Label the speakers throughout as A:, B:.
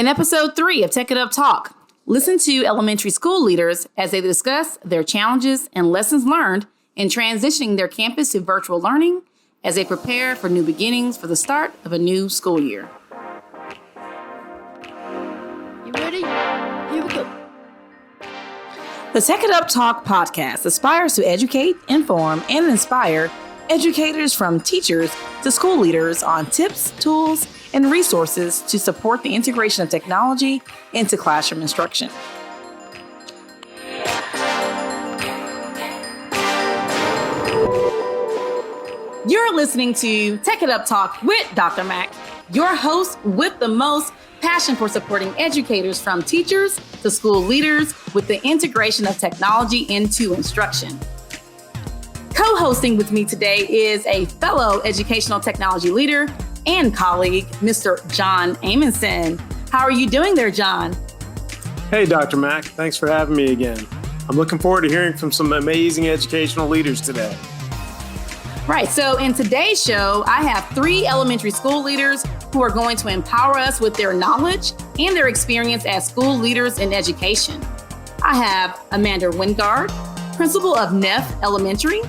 A: In episode 3 of Tech It Up Talk, listen to elementary school leaders as they discuss their challenges and lessons learned in transitioning their campus to virtual learning as they prepare for new beginnings for the start of a new school year. You ready? Here we go. The Tech It Up Talk podcast aspires to educate, inform, and inspire educators from teachers to school leaders on tips, tools, and resources to support the integration of technology into classroom instruction. You're listening to Tech It Up Talk with Dr. Mac, your host with the most passion for supporting educators from teachers to school leaders with the integration of technology into instruction. Co-hosting with me today is a fellow educational technology leader and colleague, Mr. John Amundsen. How are you doing there, John?
B: Hey, Dr. Mac. Thanks for having me again. I'm looking forward to hearing from some amazing educational leaders today.
A: Right. So in today's show, I have 3 elementary school leaders who are going to empower us with their knowledge and their experience as school leaders in education. I have Amanda Wingard, principal of Neff Elementary,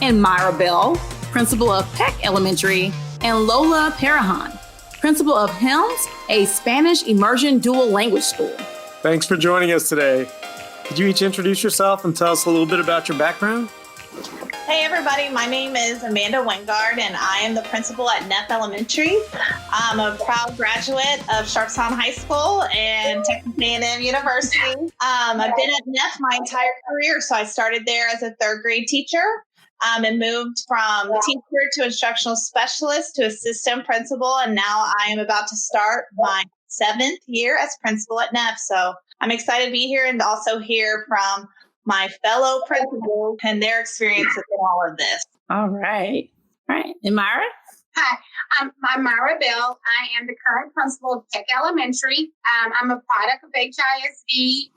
A: and Myra Bell, principal of Peck Elementary, and Lola Parahan, principal of Helms, a Spanish immersion dual language school.
B: Thanks for joining us today. Could you each introduce yourself and tell us a little bit about your background?
C: Hey everybody, my name is Amanda Wingard and I am the principal at Neff Elementary. I'm a proud graduate of Sharpstown High School and Texas A&M University. I've been at Neff my entire career, so I started there as a 3rd grade teacher and moved from teacher to instructional specialist to assistant principal, and now I am about to start my 7th year as principal at Neff. So I'm excited to be here and also hear from my fellow principals and their experiences in all of this.
A: All right. And Myra?
D: Hi, I'm Myra Bell. I am the current principal of Peck Elementary. I'm a product of HISD.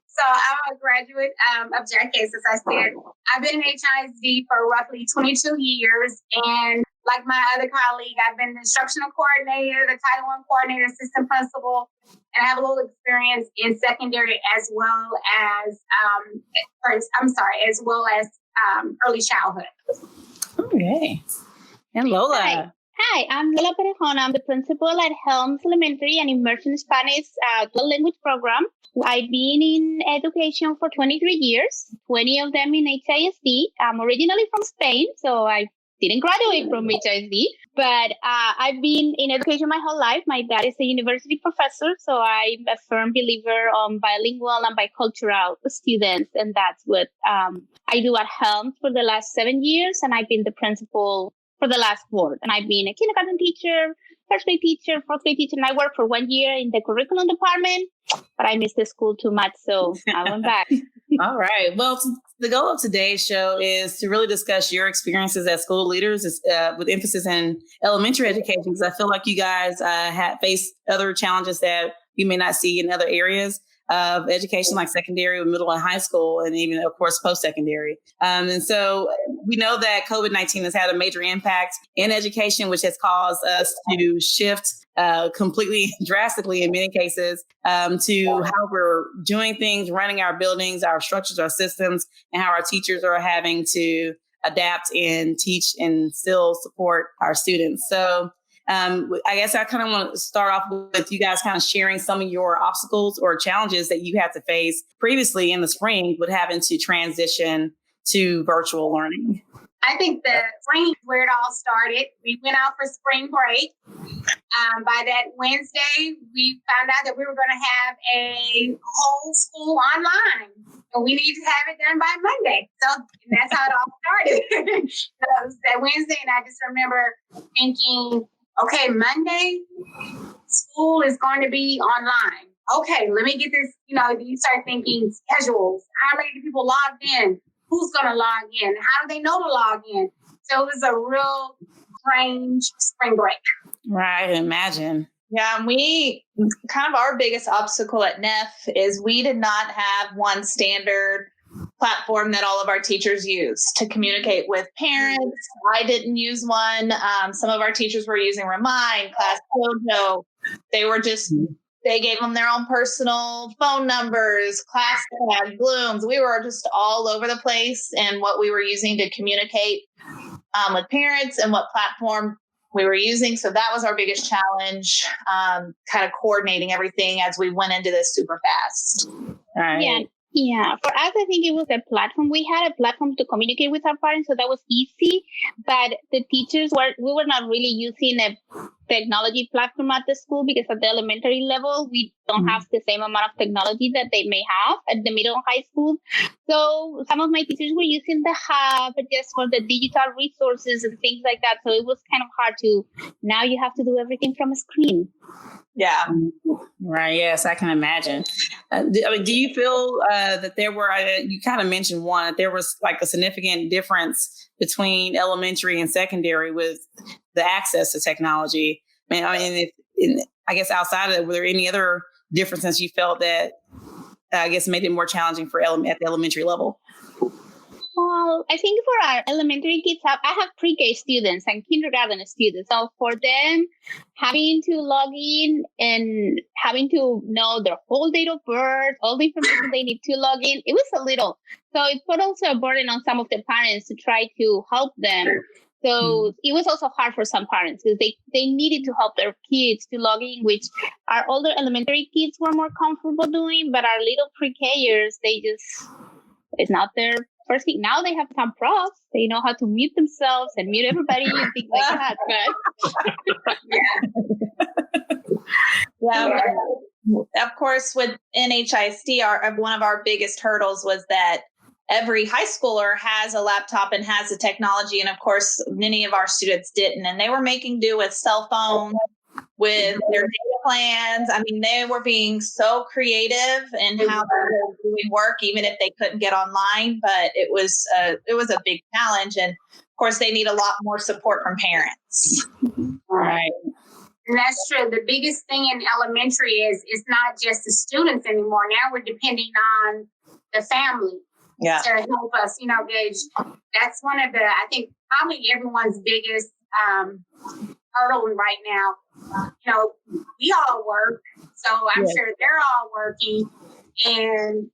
D: So I'm a graduate of JACASE, as I said. I've been in HISD for roughly 22 years. And like my other colleague, I've been the instructional coordinator, the Title I coordinator, assistant principal, and I have a little experience in secondary as well as early childhood.
A: Okay. And Lola.
E: Hi, I'm Lola Perejón. I'm the principal at Helms Elementary, an immersion Spanish dual language program. I've been in education for 23 years, 20 of them in HISD. I'm originally from Spain, so I didn't graduate from HISD, but I've been in education my whole life. My dad is a university professor, so I'm a firm believer on bilingual and bicultural students, and that's what I do at Helms for the last 7 years, and I've been the principal for the last 4. And I've been a kindergarten teacher, 1st grade teacher, 4th grade teacher, and I worked for 1 year in the curriculum department, but I missed the school too much, so I went back.
A: All right. Well, the goal of today's show is to really discuss your experiences as school leaders with emphasis in elementary education, because I feel like you guys have faced other challenges that you may not see in other areas of education, like secondary, middle, and high school, and even, of course, post-secondary. And so we know that COVID-19 has had a major impact in education, which has caused us to shift completely drastically in many cases to how we're doing things, running our buildings, our structures, our systems, and how our teachers are having to adapt and teach and still support our students. So I guess I kind of want to start off with you guys kind of sharing some of your obstacles or challenges that you had to face previously in the spring with having to transition to virtual learning.
D: I think the spring is where it all started. We went out for spring break. By that Wednesday, we found out that we were going to have a whole school online. And we needed to have it done by Monday. So that's how it all started. So it was that Wednesday, and I just remember thinking, okay, Monday, school is going to be online. Okay, let me get this, you start thinking schedules. How many people logged in? Who's going to log in? How do they know to log in? So it was a real strange spring break.
A: Right, I imagine.
C: Yeah, and our biggest obstacle at Neff is we did not have one standard platform that all of our teachers use to communicate with parents. I didn't use one. Some of our teachers were using Remind, Class Dojo. They were just They gave them their own personal phone numbers, class tag, blooms. We were just all over the place and what we were using to communicate with parents and what platform we were using. So that was our biggest challenge, kind of coordinating everything as we went into this super fast.
A: Right.
E: Yeah. For us, I think it was a platform. We had a platform to communicate with our parents, so that was easy. But the teachers we were not really using a technology platform at the school because at the elementary level, we don't have the same amount of technology that they may have at the middle and high school. So some of my teachers were using the hub just for the digital resources and things like that. So it was kind of hard now you have to do everything from a screen.
C: Yeah.
A: Right. Yes, I can imagine. Do you feel that there were, you kind of mentioned one, that there was like a significant difference between elementary and secondary with the access to technology? I guess outside of it, were there any other differences you felt that I guess made it more challenging for at the elementary level?
E: Well, I think for our elementary kids, I have pre-K students and kindergarten students. So for them, having to log in and having to know their whole date of birth, all the information they need to log in, it was a little. So it put also a burden on some of the parents to try to help them. So it was also hard for some parents because they needed to help their kids to log in, which our older elementary kids were more comfortable doing, but our little pre-Kers, it's not their first thing. Now they have some props. They know how to mute themselves and mute everybody and things like that.
C: Yeah. Of course, with NHISD, one of our biggest hurdles was that every high schooler has a laptop and has the technology. And of course, many of our students didn't. And they were making do with cell phones, with their data plans. I mean, they were being so creative in how they were doing work, even if they couldn't get online. But it was a big challenge. And of course, they need a lot more support from parents.
A: Right.
D: And that's true. The biggest thing in elementary is it's not just the students anymore. Now we're depending on the family to help us, gauge. That's one of I think probably everyone's biggest hurdle right now. We all work, so I'm sure they're all working, and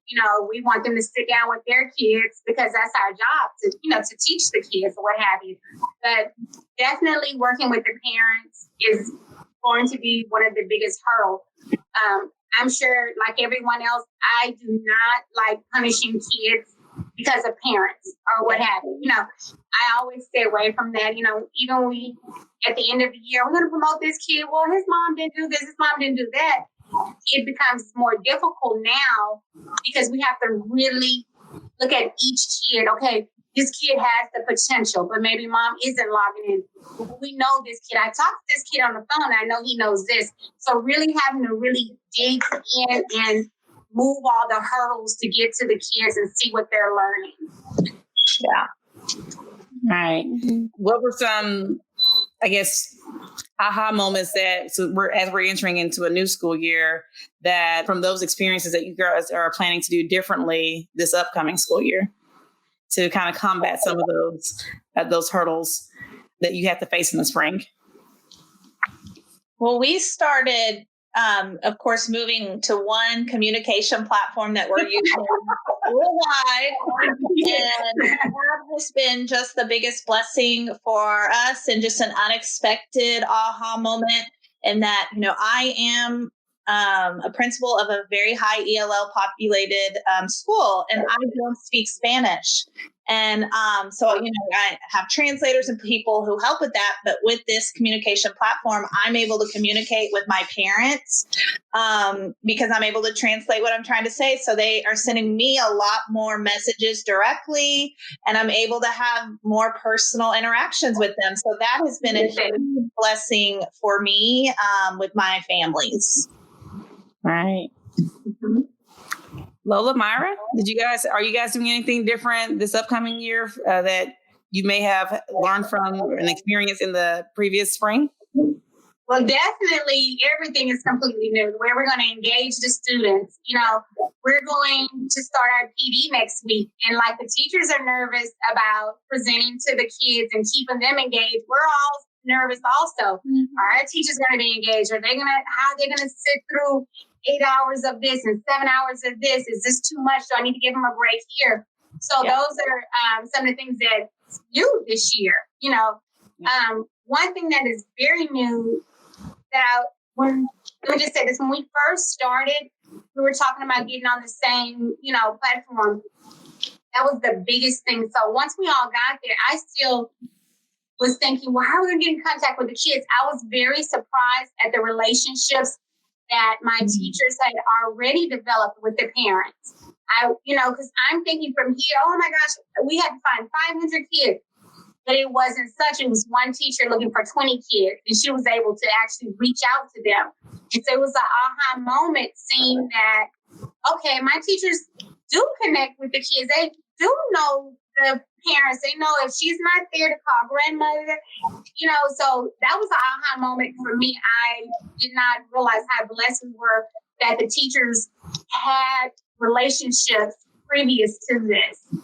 D: we want them to sit down with their kids because that's our job to teach the kids or what have you. But definitely working with the parents is going to be one of the biggest hurdles. I'm sure, like everyone else, I do not like punishing kids because of parents or what have you. I always stay away from that. Even we, at the end of the year, we're going to promote this kid. Well, his mom didn't do this. His mom didn't do that. It becomes more difficult now because we have to really look at each kid. Okay, this kid has the potential, but maybe mom isn't logging in. We know this kid. I talked to this kid on the phone. I know he knows this. So really having to really dig in and move all the hurdles to get to the kids and see what they're learning.
C: Yeah.
A: Right. What were some, I guess, aha moments as we're entering into a new school year, that from those experiences that you guys are planning to do differently this upcoming school year to kind of combat some of those hurdles that you have to face in the spring?
C: Well, we started, of course, moving to one communication platform that we're using worldwide. And that has been just the biggest blessing for us and just an unexpected aha moment. And that, I am a principal of a very high ELL populated school, and I don't speak Spanish. And so, I have translators and people who help with that. But with this communication platform, I'm able to communicate with my parents because I'm able to translate what I'm trying to say. So they are sending me a lot more messages directly, and I'm able to have more personal interactions with them. So that has been a huge blessing for me with my families.
A: Right. Mm-hmm. Lola, Myra, are you guys doing anything different this upcoming year that you may have learned from an experience in the previous spring?
D: Well, definitely everything is completely new. The way we're going to engage the students, we're going to start our PD next week. And the teachers are nervous about presenting to the kids and keeping them engaged. We're all nervous also. Are our teachers going to be engaged? How are they going to sit through 8 hours of this and 7 hours of this? Is this too much? Do I need to give them a break here? So those are some of the things that's new this year. One thing that is very new let me just say this, when we first started, we were talking about getting on the same, platform. That was the biggest thing. So once we all got there, I still was thinking, well, how are we going to get in contact with the kids? I was very surprised at the relationships that my teachers had already developed with their parents. Because I'm thinking from here, oh my gosh, we had to find 500 kids. But it wasn't such. It was one teacher looking for 20 kids, and she was able to actually reach out to them. And so it was an aha moment seeing that, okay, my teachers do connect with the kids. They do know the parents. They know if she's not there to call grandmother, so that was an aha moment for me. I did not realize how blessed we were that the teachers had relationships previous to this.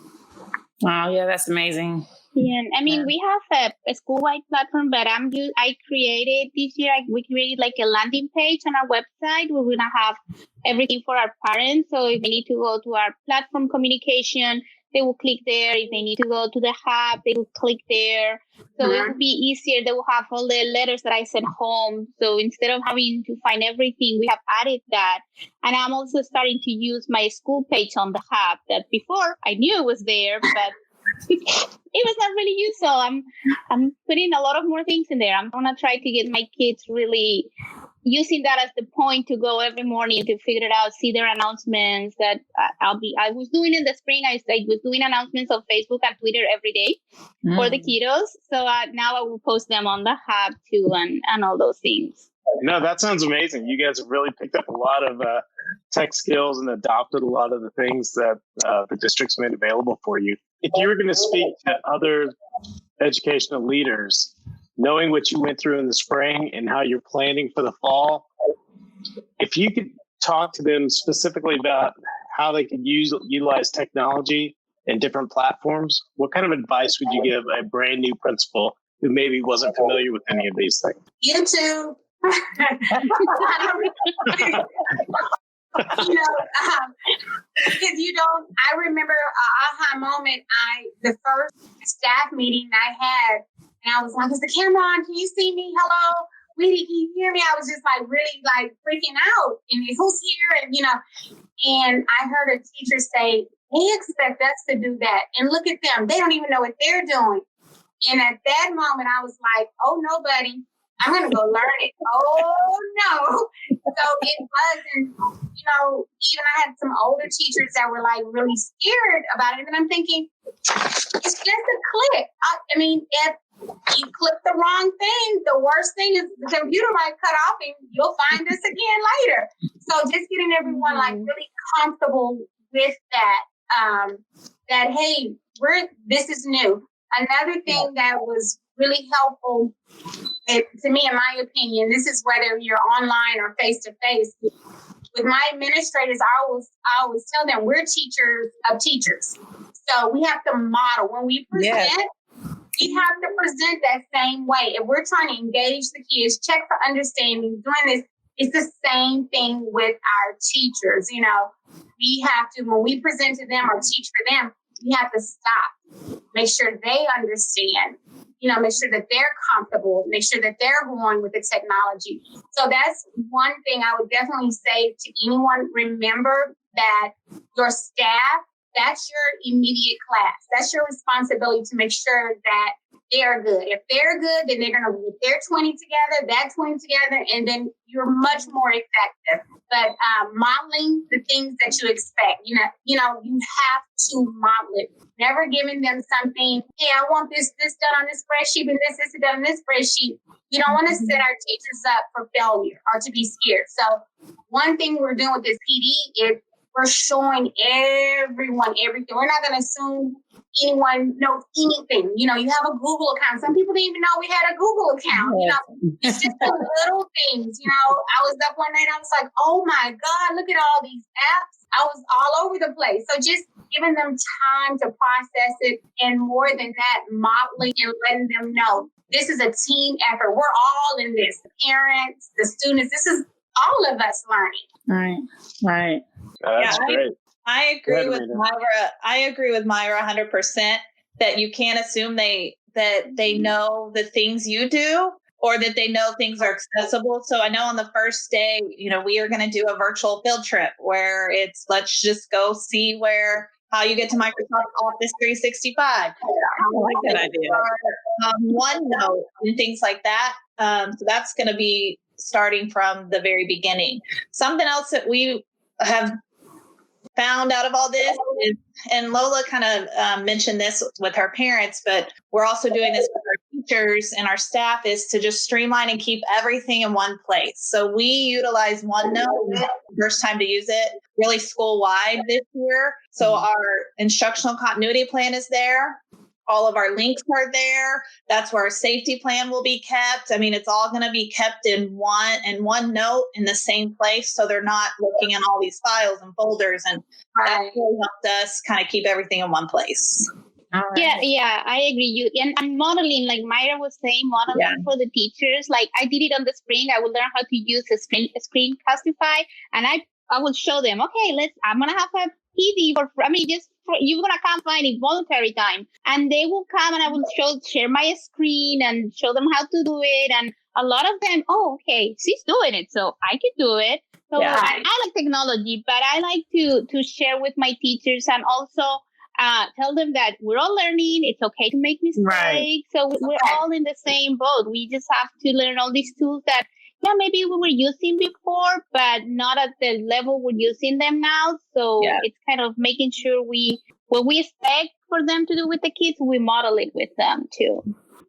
A: Wow, yeah, that's amazing.
E: Yeah, I mean, we have a school-wide platform, but I created this year, we created like a landing page on our website where we're going to have everything for our parents. So if they need to go to our platform communication, they will click there. If they need to go to the hub, they will click there. So it will be easier. They will have all the letters that I sent home. So instead of having to find everything, we have added that. And I'm also starting to use my school page on the hub that before I knew it was there, but it was not really used. So I'm putting a lot of more things in there. I'm going to try to get my kids really using that as the point to go every morning to figure it out, see their announcements that I was doing in the spring. I was doing announcements on Facebook and Twitter every day for the kiddos. So now I will post them on the hub too and all those things.
B: No, that sounds amazing. You guys have really picked up a lot of tech skills and adopted a lot of the things that the district's made available for you. If you were going to speak to other educational leaders, knowing what you went through in the spring and how you're planning for the fall, if you could talk to them specifically about how they could utilize technology and different platforms, what kind of advice would you give a brand new principal who maybe wasn't familiar with any of these things?
C: YouTube.
D: Because I remember aha moment. The first staff meeting I had, and I was like, "Is the camera on? Can you see me? Hello, Weedy, can you hear me?" I was just really freaking out, and who's here? And I heard a teacher say, "They expect us to do that, and look at them. They don't even know what they're doing." And at that moment, I was like, "Oh no, buddy. I'm going to go learn it." Oh, no. So it wasn't, even I had some older teachers that were really scared about it. And I'm thinking, it's just a click. I mean, if you click the wrong thing, the worst thing is the computer might cut off and you'll find us again later. So just getting everyone really comfortable with that, that, hey, this is new. Another thing that was really helpful to me, in my opinion, this is whether you're online or face-to-face. With my administrators, I always tell them we're teachers of teachers. So we have to model. When we present, we have to present that same way. If we're trying to engage the kids, check for understanding, doing this, it's the same thing with our teachers. We have to, when we present to them or teach for them, we have to stop, make sure they understand, make sure that they're comfortable, make sure that they're going with the technology. So that's one thing I would definitely say to anyone. Remember that your staff, that's your immediate class. That's your responsibility to make sure that they're good. If they're good, then they're going to get their 20 together, that 20 together, and then you're much more effective. But modeling the things that you expect, you have to model it. Never giving them something, hey, I want this done on this spreadsheet and this done on this spreadsheet. You don't want to set our teachers up for failure or to be scared. So one thing we're doing with this PD is we're showing everyone everything. We're not going to assume anyone knows anything. You have a Google account. Some people didn't even know we had a Google account. It's just the little things. I was up one night, I was like, oh my God, look at all these apps. I was all over the place. So just giving them time to process it, and more than that, modeling and letting them know this is a team effort. We're all in this. The parents, the students, this is all of us learning.
A: Right.
B: That's great.
C: I agree with Myra. I agree with Myra 100% that you can't assume that they know the things you do, or that they know things are accessible. So I know on the first day, we are going to do a virtual field trip where let's just go see how you get to Microsoft Office 365.
A: I like that idea.
C: OneNote and things like that. So that's going to be starting from the very beginning. Something else that we have found out of all this is, and Lola kind of mentioned this with her parents, but we're also doing this with our teachers and our staff, is to just streamline and keep everything in one place. So we utilize OneNote, first time to use it, really school-wide this year. So our instructional continuity plan is there. All of our links are there. That's where our safety plan will be kept. I mean, it's all going to be kept in OneNote in the same place. So they're not looking in all these files and folders. And that really helped us kind of keep everything in one place.
E: Yeah, I agree. And modeling, like Myra was saying, modeling for the teachers. Like I did it on the spring. I will learn how to use a Screencastify, and I will show them. Okay, I'm gonna have a PD you're gonna come find it voluntary time, and they will come and I will share my screen and show them how to do it. And a lot of them, okay, she's doing it, so I can do it. So I like technology, but I like to share with my teachers and also tell them that we're all learning. It's okay to make mistakes. Right. So we're all in the same boat. We just have to learn all these tools that maybe we were using before, but not at the level we're using them now. So it's kind of making sure what we expect for them to do with the kids, we model it with them too.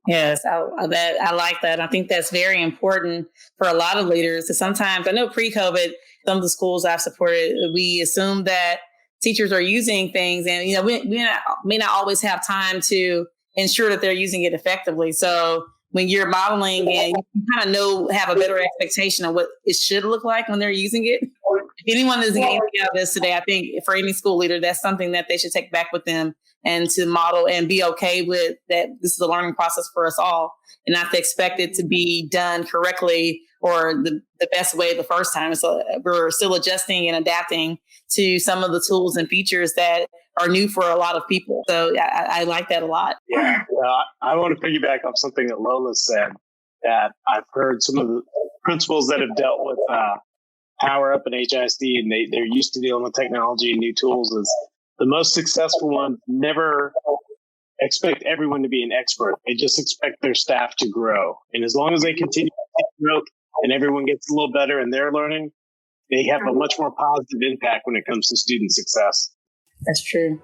A: Yes, I like that. I think that's very important for a lot of leaders. Sometimes, I know pre-COVID, some of the schools I've supported, we assume that teachers are using things, and we may not always have time to ensure that they're using it effectively. So when you're modeling, and you kind of have a better expectation of what it should look like when they're using it. If anyone is getting anything out of this today, I think for any school leader, that's something that they should take back with them, and to model and be okay with that. This is a learning process for us all, and not to expect it to be done correctly or the best way the first time. So we're still adjusting and adapting to some of the tools and features that are new for a lot of people. So I like that a lot.
B: Yeah. I want to piggyback off something that Lola said, that I've heard some of the principals that have dealt with Power Up and HISD, and they're used to dealing with technology and new tools, is the most successful ones never expect everyone to be an expert. They just expect their staff to grow. And as long as they continue to grow and everyone gets a little better in their learning, they have a much more positive impact when it comes to student success.
A: That's true.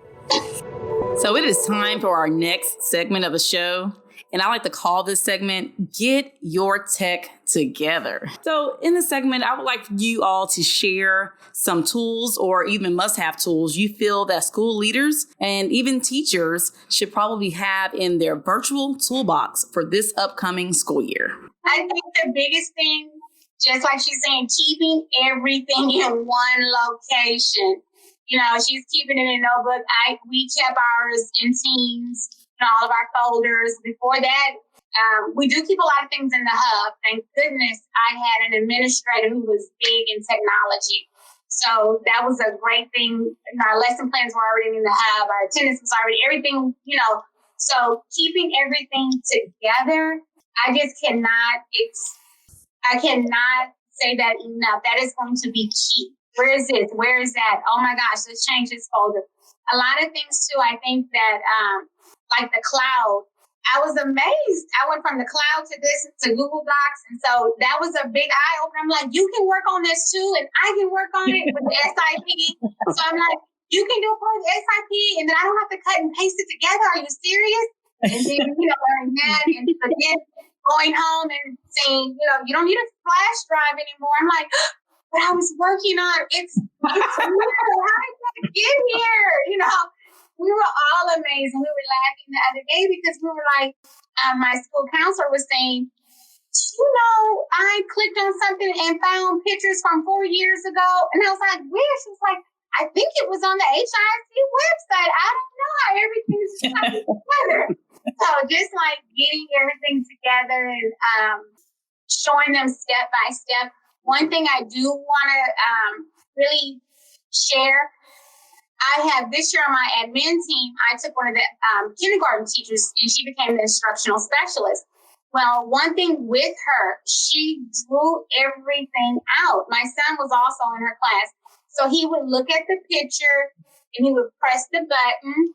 A: So it is time for our next segment of the show. And I like to call this segment, Get Your Tech Together. So in this segment, I would like you all to share some tools or even must-have tools you feel that school leaders and even teachers should probably have in their virtual toolbox for this upcoming school year.
D: I think the biggest thing, just like she's saying, keeping everything in one location. She's keeping it in a notebook. We kept ours in Teams, all of our folders. Before that, we do keep a lot of things in the hub. Thank goodness I had an administrator who was big in technology. So that was a great thing. Our lesson plans were already in the hub. Our attendance was already everything, So keeping everything together, I cannot say that enough. That is going to be key. Where is this? Where is that? Oh my gosh, let's change this folder. A lot of things too, I think that, like the cloud, I was amazed. I went from the cloud to Google Docs. And so that was a big eye opener. I'm like, you can work on this too. And I can work on it with the SIP. So I'm like, you can do it with the SIP. And then I don't have to cut and paste it together. Are you serious? And then, learning that. And then going home and saying, you don't need a flash drive anymore. I'm like, but I was working on it's weird. How did that get here? We were all amazed, and we were laughing the other day because we were like, my school counselor was saying, I clicked on something and found pictures from 4 years ago. And I was like, where? She was like, I think it was on the HISD website. I don't know how everything's coming together. So just like getting everything together and showing them step by step. One thing I do want to really share, I have this year on my admin team, I took one of the kindergarten teachers and she became the instructional specialist. Well, one thing with her, she drew everything out. My son was also in her class. So he would look at the picture and he would press the button,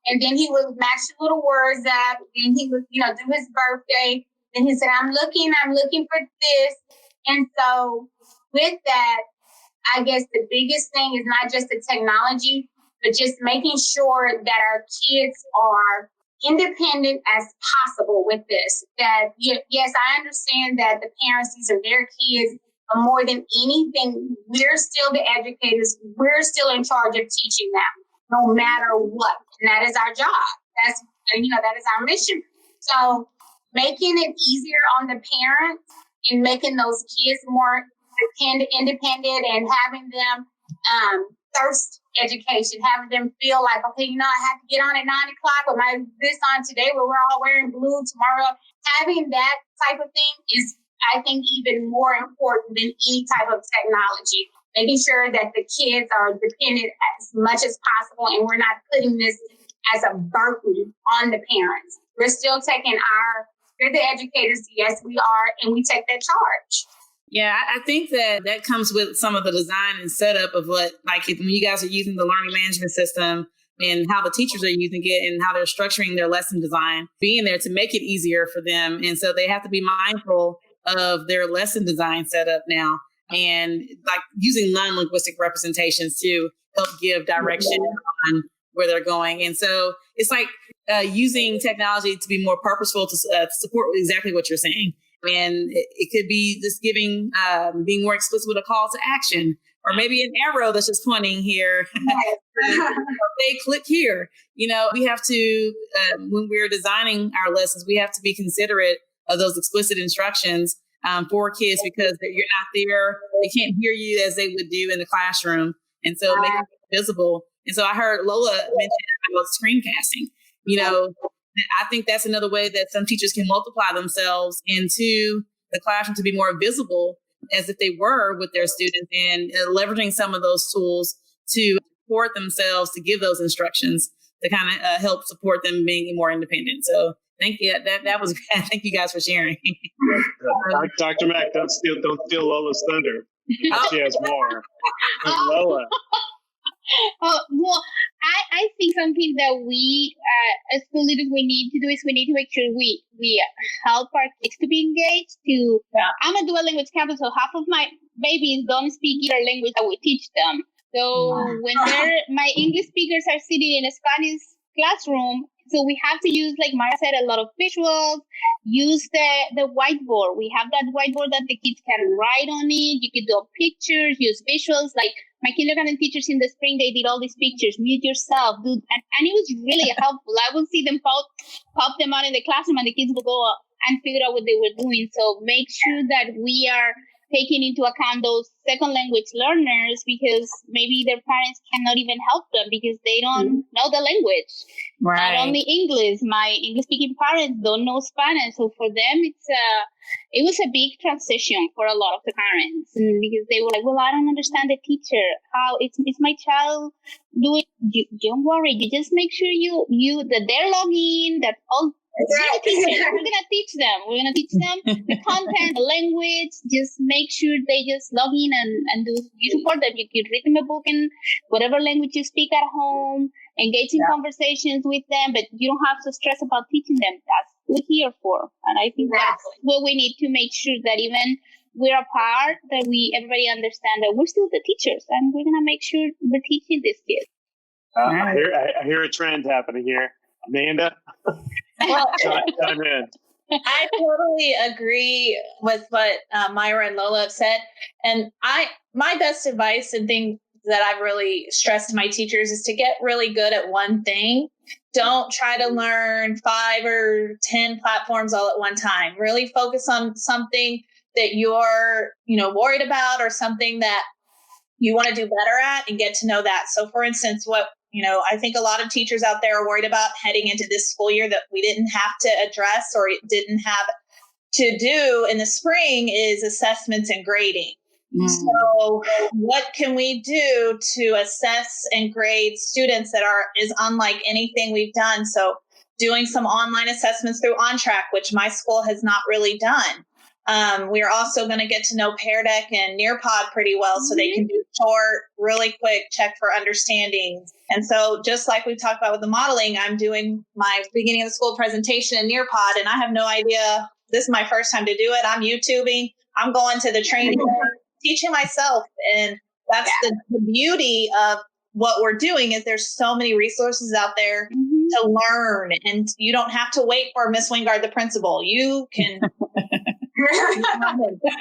D: and then he would match the little words up. And he would, do his birthday. Then he said, I'm looking for this. And so with that, I guess the biggest thing is not just the technology, but just making sure that our kids are independent as possible with this. That, yes, I understand that the parents, these are their kids, but more than anything, we're still the educators. We're still in charge of teaching them, no matter what. And that is our job. That is our mission. So making it easier on the parents and making those kids more independent and having them thirst education, having them feel like, okay, I have to get on at 9 o'clock with my this on today where we're all wearing blue tomorrow. Having that type of thing is, I think, even more important than any type of technology. Making sure that the kids are dependent as much as possible and we're not putting this as a burden on the parents. We're still taking we're the educators, yes, we are, and we take that charge.
A: Yeah, I think that comes with some of the design and setup of when you guys are using the learning management system and how the teachers are using it and how they're structuring their lesson design, being there to make it easier for them. And so they have to be mindful of their lesson design setup now and like using non-linguistic representations to help give direction on where they're going. And so it's like using technology to be more purposeful to support exactly what you're saying. And it could be just being more explicit with a call to action, or maybe an arrow that's just pointing here. They click here. We have to, when we're designing our lessons, we have to be considerate of those explicit instructions for kids because you're not there. They can't hear you as they would do in the classroom. And so making it visible. And so I heard Lola mention about screencasting. I think that's another way that some teachers can multiply themselves into the classroom to be more visible as if they were with their students and leveraging some of those tools to support themselves, to give those instructions to kind of help support them being more independent. So thank you. That was thank you guys for sharing.
B: Dr. Mack, don't steal Lola's thunder. She has more. Lola.
E: Well, I think something that we as school leaders we need to do is we need to make sure we help our kids to be engaged. I'm a dual language campus, so half of my babies don't speak either language that we teach them. So when my English speakers are sitting in a Spanish classroom, so we have to use, like Mara said, a lot of visuals, use the whiteboard. We have that whiteboard that the kids can write on it. You can do pictures, use visuals. Like my kindergarten teachers in the spring, they did all these pictures, mute yourself, and it was really helpful. I would see them pop them out in the classroom and the kids would go and figure out what they were doing. So make sure that we are taking into account those second language learners because maybe their parents cannot even help them because they don't know the language.
A: Right.
E: Not only English, my English speaking parents don't know Spanish. So for them, it was a big transition for a lot of the parents because they were like, well, I don't understand the teacher. How it's my child do it. Don't worry. You just make sure that they're logging, that all. We're gonna teach them. We're gonna teach them the content, the language. Just make sure they just log in and do. You support them. You read them a book in whatever language you speak at home. Engage in conversations with them, but you don't have to stress about teaching them. That's what we're here for. And I think that's what we need to make sure that even we're a part, that everybody understand that we're still the teachers, and we're gonna make sure we're teaching these kids.
B: I hear a trend happening here, Amanda.
C: Well,
B: chime in.
C: I totally agree with what Myra and Lola have said. And my best advice and thing that I've really stressed to my teachers is to get really good at one thing. Don't try to learn 5 or 10 platforms all at one time. Really focus on something that you're, worried about or something that you want to do better at and get to know that. So for instance, I think a lot of teachers out there are worried about heading into this school year that we didn't have to address or didn't have to do in the spring is assessments and grading. So what can we do to assess and grade students that is unlike anything we've done? So doing some online assessments through OnTrack, which my school has not really done. We are also going to get to know Pear Deck and Nearpod pretty well, so they can do short, really quick check for understanding. And so just like we talked about with the modeling, I'm doing my beginning of the school presentation in Nearpod, and I have no idea. This is my first time to do it. I'm YouTubing. I'm going to the training, teaching myself. And that's the beauty of what we're doing is there's so many resources out there to learn, and you don't have to wait for Miss Wingard, the principal. You can and teach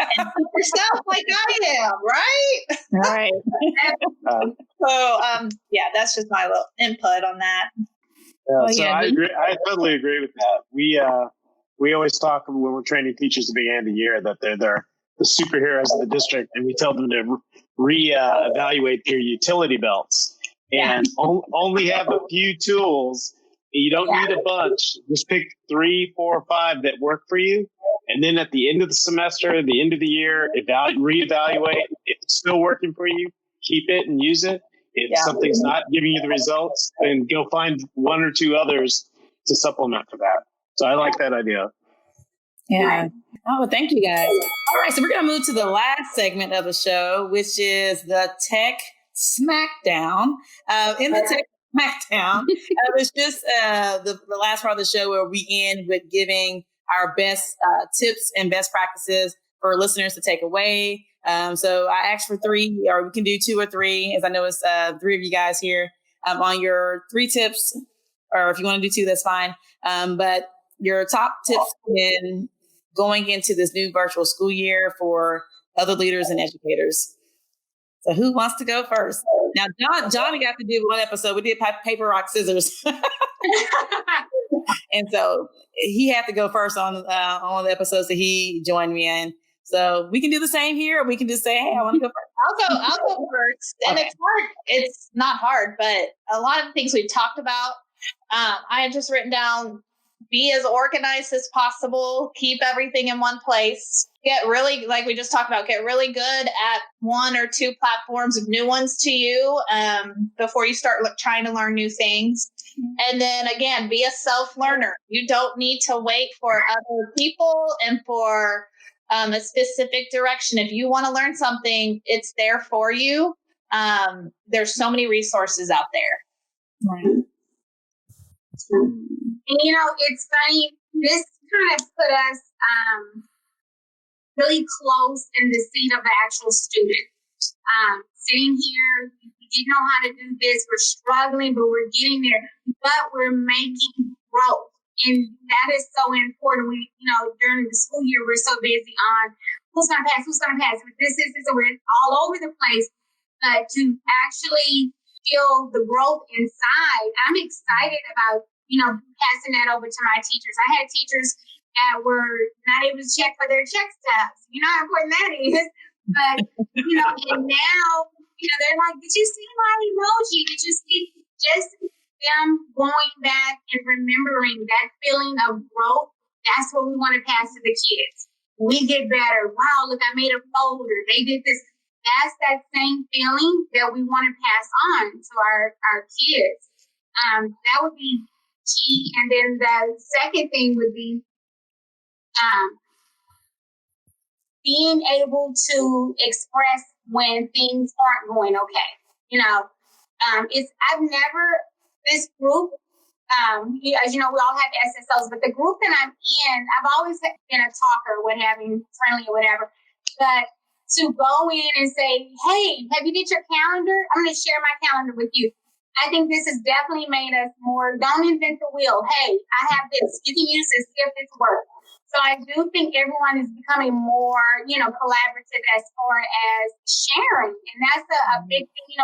C: yourself like I am, right?
A: Right.
C: So, that's just my little input on that.
B: I agree. I totally agree with that. We always talk when we're training teachers at the beginning of the year that they're the superheroes of the district, and we tell them to evaluate their utility belts and only have a few tools. You don't need a bunch. Just pick 3, 4, or 5 that work for you. And then at the end of the semester, the end of the year, reevaluate. If it's still working for you, keep it and use it. If something's not giving you the results, then go find 1 or 2 others to supplement for that. So I like that idea.
A: Yeah. Oh, thank you guys. All right. So we're going to move to the last segment of the show, which is the Tech Smackdown. In the Tech Smackdown, it's just the last part of the show where we end with giving our best tips and best practices for listeners to take away. So I asked for 3, or we can do 2 or 3, as I know it's 3 of you guys here on your 3 tips, or if you want to do 2, that's fine. But your top tips in going into this new virtual school year for other leaders and educators. So who wants to go first? Now, Johnny got to do 1 episode. We did paper, rock, scissors. And so he had to go first on the episodes that he joined me in. So we can do the same here, or we can just say, hey, I want to go first.
C: I'll go first. And it's hard. It's not hard, but a lot of the things we've talked about, I had just written down, be as organized as possible, keep everything in one place, get really, like we just talked about, get really good at 1 or 2 platforms of new ones to you before you start trying to learn new things. And then again, be a self-learner. You don't need to wait for other people and for a specific direction. If you want to learn something, it's there for you. There's so many resources out there.
A: Right.
D: And it's funny, this kind of put us really close in the seat of the actual student. Sitting here, we didn't know how to do this, we're struggling, but we're getting there, but we're making growth. And that is so important. We, during the school year, we're so busy on who's going to pass, this, so we're all over the place. But to actually feel the growth inside, I'm excited about passing that over to my teachers. I had teachers that were not able to check for their check stubs. You know how important that is. But, and now, they're like, did you see my emoji? Did you see just them going back and remembering that feeling of growth? That's what we want to pass to the kids. We get better. Wow, look, I made a folder. They did this. That's that same feeling that we want to pass on to our kids. That would be key. And then the second thing would be being able to express when things aren't going okay. This group, as you know, we all have SSOs, but the group that I'm in, I've always been a talker, friendly or whatever. But to go in and say, hey, have you did your calendar? I'm going to share my calendar with you. I think this has definitely made us more, don't invent the wheel. Hey, I have this. You can use this if this works. So I do think everyone is becoming more, collaborative as far as sharing. And that's a big thing,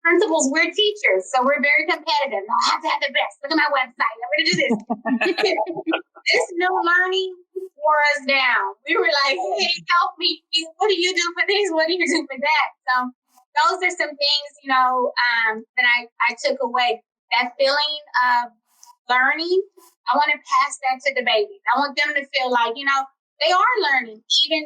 D: principals, we're teachers, so we're very competitive. I have to have the best. Look at my website. I'm going to do this. This new learning wore us down. We were like, hey, help me. What do you do for this? What do you do for that? So those are some things, that I took away. That feeling of learning, I want to pass that to the babies. I want them to feel like, they are learning. Even,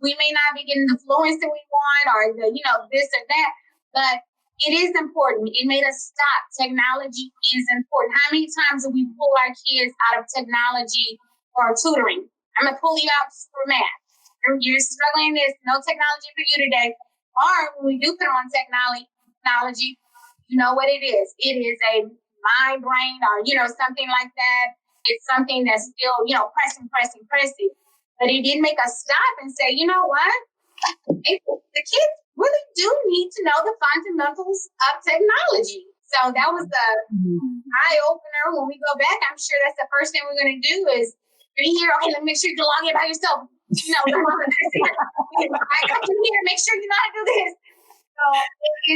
D: we may not be getting the fluency we want or the, this or that, but it is important. It made us stop. Technology is important. How many times do we pull our kids out of technology or tutoring? I'm going to pull you out for math. You're struggling this, no technology for you today. Or when we do put them on technology, you know what it is. It is a mind brain or, something like that. It's something that's still, pressing. But it did make us stop and say, you know what? The kids really do need to know the fundamentals of technology. So that was the eye opener. When we go back, I'm sure that's the first thing we're going to do is be here. Okay, let me make sure you log in by yourself. I got you here. Make sure you know how to do this. So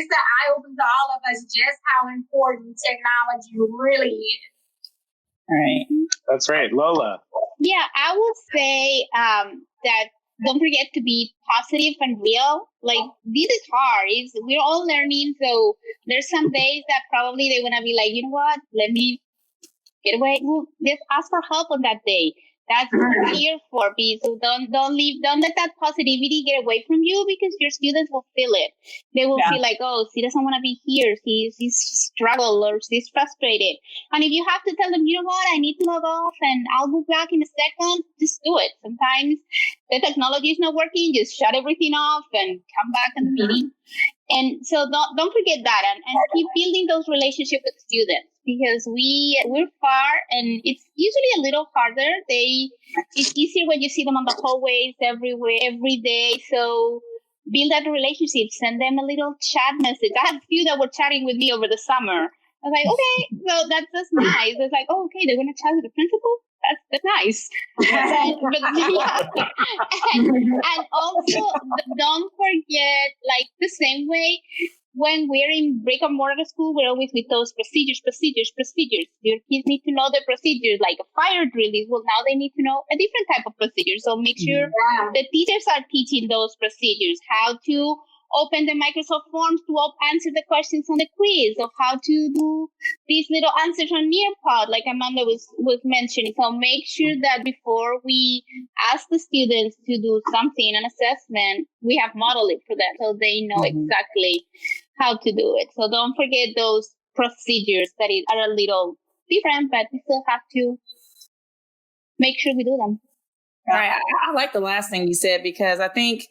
D: it's the eye opener to all of us just how important technology really is.
A: All right.
B: That's right. Lola.
E: Yeah, I would say that don't forget to be positive and real. Like, this is hard. We're all learning. So there's some days that probably they want to be like, you know what, let me get away. Well, just ask for help on that day. That's what we're here for, B. So don't let that positivity get away from you, because your students will feel it. They will feel like, oh, she doesn't want to be here. She's struggled or she's frustrated. And if you have to tell them, you know what, I need to log off and I'll go back in a second, just do it. Sometimes the technology is not working, just shut everything off and come back in the meeting. And so don't forget that, and keep building those relationships with students, because we're far and it's usually a little harder. It's easier when you see them on the hallways everywhere, every day. So build that relationship, send them a little chat message. I have a few that were chatting with me over the summer. I was like, okay, so that's nice. It's like, oh, okay, they're going to chat with the principal? That's nice. And also, don't forget, like, the same way when we're in brick and mortar school, we're always with those procedures. Your kids need to know the procedures, like a fire drill is. Well, now they need to know a different type of procedure. So make sure the teachers are teaching those procedures, how to open the Microsoft Forms to answer the questions on the quiz, or how to do these little answers on Nearpod, like Amanda was mentioning. So make sure that before we ask the students to do something, an assessment, we have modeled it for them so they know exactly how to do it. So don't forget those procedures that are a little different, but we still have to make sure we do them.
A: All right. I like the last thing you said, because I think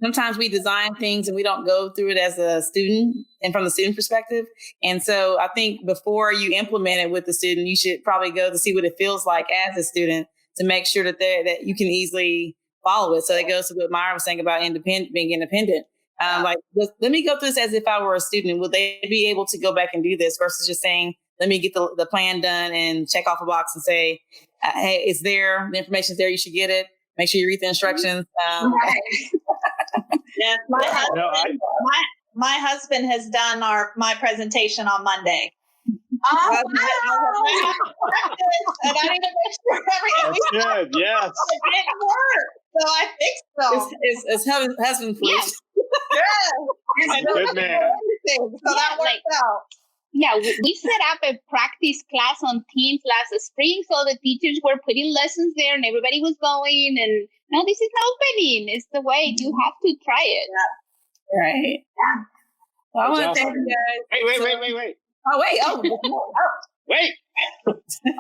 A: sometimes we design things and we don't go through it as a student and from the student perspective. And so I think before you implement it with the student, you should probably go to see what it feels like as a student to make sure that you can easily follow it. So it goes to what Myra was saying about being independent. Like, let me go through this as if I were a student. Will they be able to go back and do this versus just saying, let me get the plan done and check off a box and say, hey, it's there. The information's there. You should get it. Make sure you read the instructions.
C: Right. Yes, my husband has done my presentation on Monday.
D: Oh, wow.
C: And I need to make sure
B: That's good. Yes.
C: It didn't work. So I fixed them.
A: It's husband, please.
C: Yeah.
B: Good man.
C: So that worked out.
E: Yeah, we set up a practice class on Teams last spring, so the teachers were putting lessons there and everybody was going, and no, this is not opening. It's the way you have to try it.
A: Yeah. Right. Yeah. Well, I want to thank you guys.
B: Wait.
A: Oh, wait. Oh,
B: wait.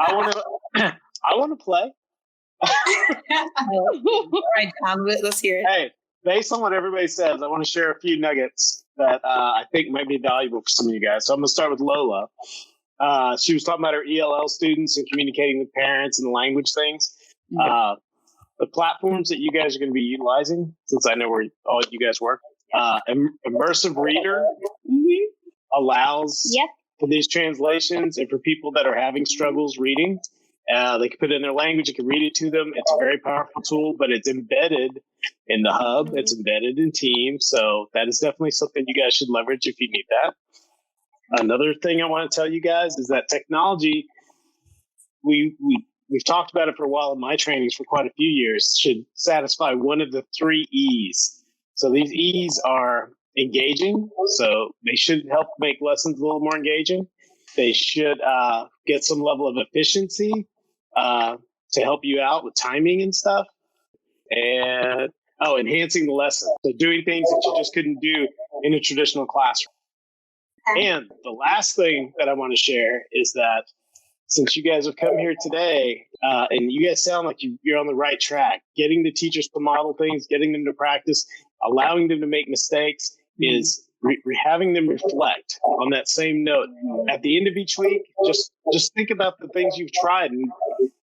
B: I want to play.
A: All right, John, let's hear it.
B: Hey, based on what everybody says, I want to share a few nuggets that I think might be valuable for some of you guys. So I'm going to start with Lola. She was talking about her ELL students and communicating with parents and the language things. The platforms that you guys are going to be utilizing, since I know where all you guys work, Immersive Reader allows for these translations, and for people that are having struggles reading, they can put it in their language, you can read it to them. It's a very powerful tool, but it's embedded in the hub. It's embedded in Teams. So that is definitely something you guys should leverage if you need that. Another thing I want to tell you guys is that technology, we've talked about it for a while in my trainings for quite a few years, should satisfy one of the 3 E's. So these E's are engaging. So they should help make lessons a little more engaging. They should get some level of efficiency to help you out with timing and stuff. And enhancing the lesson. So doing things that you just couldn't do in a traditional classroom. And the last thing that I want to share is that since you guys have come here today, and you guys sound like you're on the right track, getting the teachers to model things, getting them to practice, allowing them to make mistakes is having them reflect on that same note. At the end of each week, just think about the things you've tried and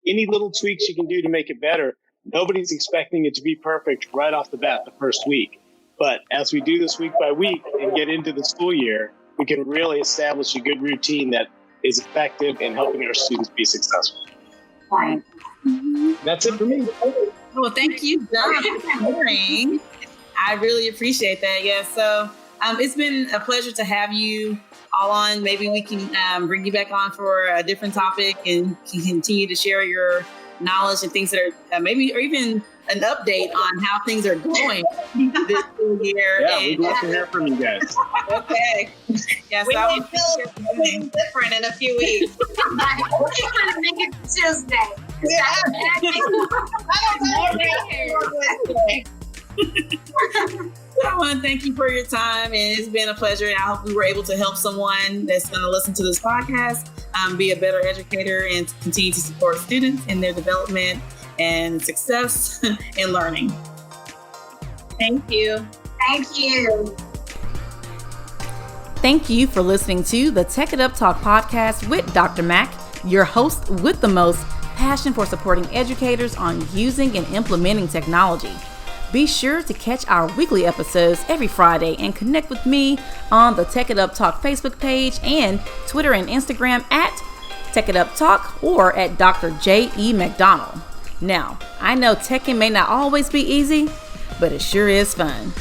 B: any little tweaks you can do to make it better. Nobody's expecting it to be perfect right off the bat the first week. But as we do this week by week and get into the school year, we can really establish a good routine that is effective in helping our students be successful.
D: Right.
B: That's it for me.
A: Well, thank you, John, for sharing. I really appreciate that. Yeah, so it's been a pleasure to have you all on. Maybe we can bring you back on for a different topic and can continue to share your knowledge and things that are maybe, or even an update on how things are going this school year.
B: Yeah, we'd love to hear from you guys.
A: Okay. Yeah,
C: We
A: so
C: may feel something different in a few weeks.
D: We're trying to make it Tuesday.
A: I want to thank you for your time, and it's been a pleasure. And I hope we were able to help someone that's going to listen to this podcast be a better educator and to continue to support students in their development and success in learning.
C: Thank you.
D: Thank you.
A: Thank you for listening to the Tech It Up Talk podcast with Dr. Mack, your host with the most passion for supporting educators on using and implementing technology. Be sure to catch our weekly episodes every Friday and connect with me on the Tech It Up Talk Facebook page and Twitter and Instagram at Tech It Up Talk or at Dr. J.E. McDonald. Now, I know teching may not always be easy, but it sure is fun.